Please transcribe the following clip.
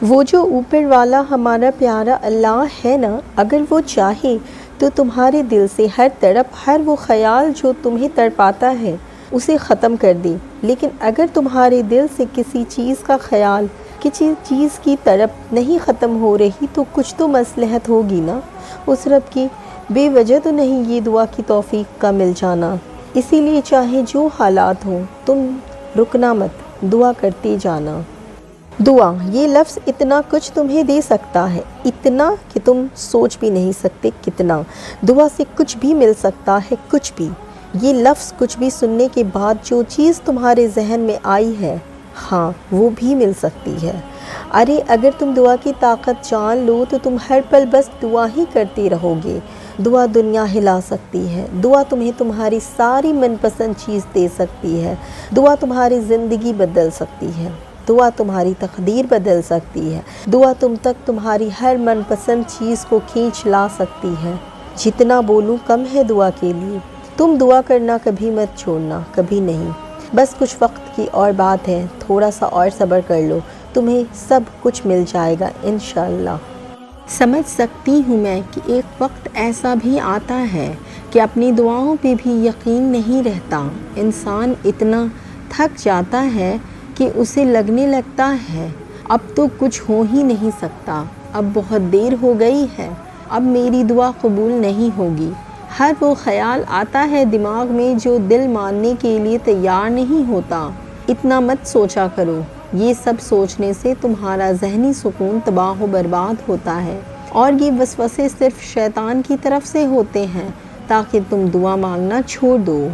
وہ جو اوپر والا ہمارا پیارا اللہ ہے نا، اگر وہ چاہے تو تمہارے دل سے ہر طرف ہر وہ خیال جو تمہیں تڑپاتا ہے اسے ختم کر دے۔ لیکن اگر تمہارے دل سے کسی چیز کا خیال کسی چیز کی طرف نہیں ختم ہو رہی تو کچھ تو مصلحت ہوگی نا۔ اس رب کی بے وجہ تو نہیں یہ دعا کی توفیق کا مل جانا۔ اسی لیے چاہے جو حالات ہوں تم رکنا مت، دعا کرتے جانا۔ دعا، یہ لفظ اتنا کچھ تمہیں دے سکتا ہے، اتنا کہ تم سوچ بھی نہیں سکتے کتنا۔ دعا سے کچھ بھی مل سکتا ہے، کچھ بھی۔ یہ لفظ کچھ بھی سننے کے بعد جو چیز تمہارے ذہن میں آئی ہے، ہاں وہ بھی مل سکتی ہے۔ ارے اگر تم دعا کی طاقت جان لو تو تم ہر پل بس دعا ہی کرتے رہو گے۔ دعا دنیا ہلا سکتی ہے، دعا تمہیں تمہاری ساری من پسند چیز دے سکتی ہے، دعا تمہاری زندگی بدل سکتی ہے، دعا تمہاری تقدیر بدل سکتی ہے، دعا تم تک تمہاری ہر من پسند چیز کو کھینچ لا سکتی ہے۔ جتنا بولوں کم ہے دعا کے لیے۔ تم دعا کرنا کبھی مت چھوڑنا، کبھی نہیں۔ بس کچھ وقت کی اور بات ہے، تھوڑا سا اور صبر کر لو، تمہیں سب کچھ مل جائے گا انشاءاللہ۔ سمجھ سکتی ہوں میں کہ ایک وقت ایسا بھی آتا ہے کہ اپنی دعاؤں پہ بھی یقین نہیں رہتا۔ انسان اتنا تھک جاتا ہے کہ اسے لگنے لگتا ہے اب تو کچھ ہو ہی نہیں سکتا، اب بہت دیر ہو گئی ہے، اب میری دعا قبول نہیں ہوگی۔ ہر وہ خیال آتا ہے دماغ میں جو دل ماننے کے لیے تیار نہیں ہوتا۔ اتنا مت سوچا کرو، یہ سب سوچنے سے تمہارا ذہنی سکون تباہ و برباد ہوتا ہے، اور یہ وسوسے صرف شیطان کی طرف سے ہوتے ہیں تاکہ تم دعا مانگنا چھوڑ دو۔